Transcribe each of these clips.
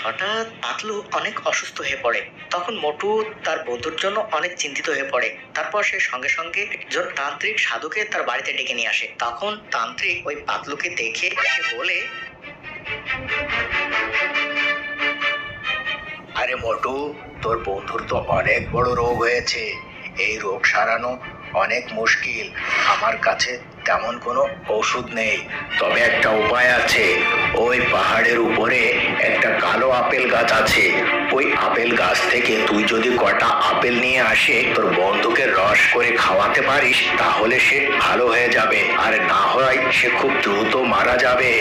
হঠাৎ পাতলু অনেক অসুস্থ হয়ে পড়ে। তখন মোটু তার বন্ধুর জন্য অনেক চিন্তিত হয়ে পড়ে। তারপর সে সঙ্গে সঙ্গে একজন তান্ত্রিক সাধুকে তার বাড়িতে ডেকে নিয়ে আসে। তখন তান্ত্রিক ওই পাতলুকে দেখে সে বলে, আরে মোটু, তোর বন্ধুর তো অনেক বড় রোগ হয়েছে। এই রোগ সারানো অনেক মুশকিল। আমার কাছে তেমন কোনো ওষুধ নেই, তবে একটা উপায় আছে। ওই পাহাড়ের উপরে একটা কালো আপেল গাছ আছে। ওই আপেল গাছ থেকে তুই যদি কটা আপেল নিয়ে আসে তোর বন্ধুকে রস করে খাওয়াতে পারিস, তাহলে সে ভালো হয়ে যাবে। আর না হয় সে খুব দ্রুত মারা যাবে।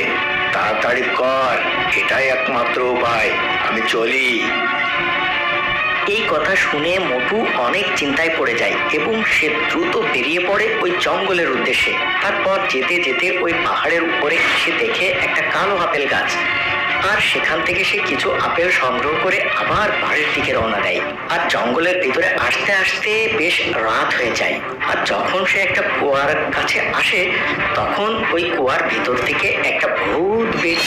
তাড়াতাড়ি কর, এটাই একমাত্র উপায়। আমি চলি। এই কথা শুনে মোটু অনেক চিন্তায় পড়ে যায় এবং সে দ্রুত বেরিয়ে পড়ে ওই জঙ্গলের উদ্দেশ্যে। তারপর যেতে যেতে ওই পাহাড়ের উপরে সে দেখে একটা কালো আপেল গাছ, আর সেখান থেকে সে কিছু আপেল সংগ্রহ করে আবার বাড়ির দিকে রওনা দেয়। আর জঙ্গলের ভিতরে আসতে আসতে বেশ রাত হয়ে যায়। আর যখন সে একটা কুয়ার কাছে আসে, তখন ওই কুয়ার ভিতর থেকে একটা ভূত বেশ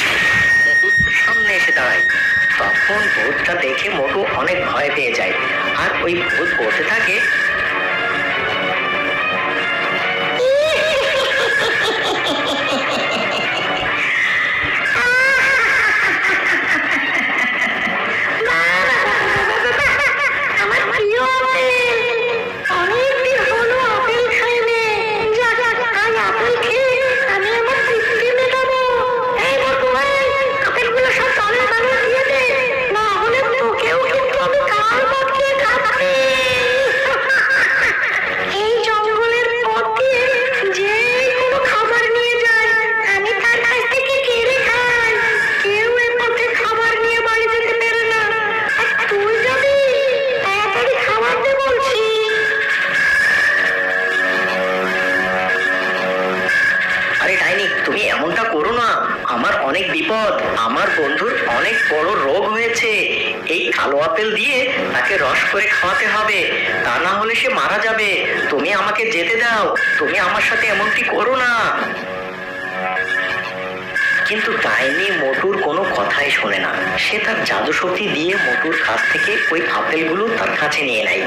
সামনে এসে দাঁড়ায়। তখন ভূতটা দেখে মোটু অনেক ভয় পেয়ে যায়। আর ওই ভূত বলতে থাকে, তুমি এমনটা করো না, আমার অনেক বিপদ। আমার বন্ধুর অনেক বড় রোগ হয়েছে। এই কালো আপেল দিয়ে তাকে রস করে খাওয়াতে হবে, তা না হলে সে মারা যাবে। তুমি আমাকে যেতে দাও, তুমি আমার সাথে এমনটি করো না। কিন্তু ডাইনি মোটুর কোনো কথাই শোনে না। সে তার জাদু শক্তি দিয়ে মোটুর কাছ থেকে ওই আপেলগুলো তার কাছে নিয়ে নেয়,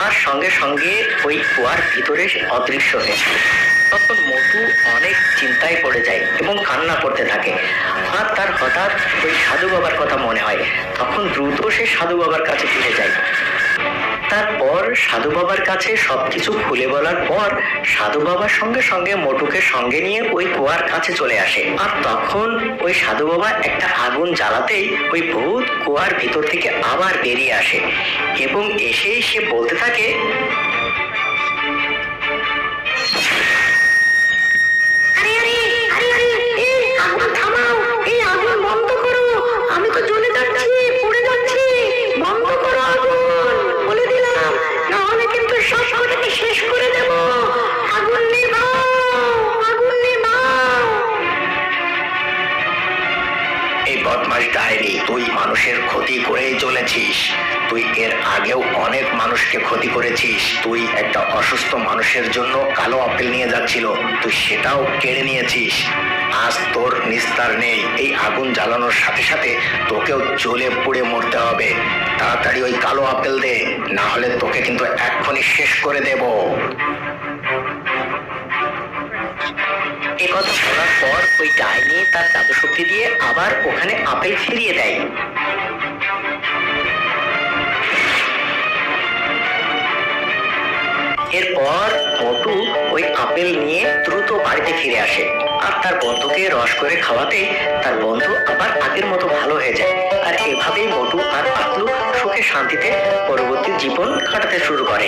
আর সঙ্গে সঙ্গে ওই কুয়ার ভিতরে অদৃশ্য হয়ে যায়। তখন মোটু অনেক চিন্তায় পড়ে যায় এবং কান্না করতে থাকে। আর তার হঠাৎ ওই সাধু বাবার কথা মনে হয়। তখন দ্রুত সে সাধু বাবার কাছে ফিরে যায়। তারপর সাধু বাবার কাছে সবকিছু খুলে বলার পর সাধু বাবার সঙ্গে সঙ্গে মোটুকে সঙ্গে নিয়ে ওই কুয়ার কাছে চলে আসে। আর তখন ওই সাধু বাবা একটা আগুন জ্বালাতেই ওই ভূত কুয়ার ভিতর থেকে আবার বেরিয়ে আসে এবং এসেই সে বলতে থাকে, আমি তো জ্বলে যাচ্ছি, পুড়ে যাচ্ছি, বন্ধ করো আগুন, বলে দিলাম, না হলে কিন্তু সব কটাকে শেষ করে দেব। আগুন নিভাও, আগুন নিভাও। এই বদমাশ ডাইনি, তুই মানুষের ক্ষতি করেই চলেছিস। তুই এর আগেও অনেক মানুষকে ক্ষতি করেছিস। তুই একটা অসুস্থ মানুষের জন্য কালো আপেল নিয়ে যাচ্ছিল, তুই সেটাও কেড়ে নিয়েছিস। আজ তোর নিস্তার নেই। এই আগুন জ্বালানোর সাথে সাথে তোকেও জ্বলে পুড়ে মরতে হবে। তাড়াতাড়ি ওই কালো আপেল দে, না হলে তোকে কিন্তু এক্ষুনি শেষ করে দেব। এ কথা শোনার পর ওই ডাইনি তার জাদু শক্তি দিয়ে আবার ওখানে আপেল ফিরিয়ে দেয়। এরপর মোটু ওই আপেল নিয়ে দ্রুত বাড়িতে ফিরে আসে আর তার বন্ধুকে রস করে খাওয়াতে তার বন্ধু আবার আগের মতো ভালো হয়ে যায়। আর এভাবেই মোটু আর পাতলু সুখে শান্তিতে পরবর্তী জীবন কাটাতে শুরু করে।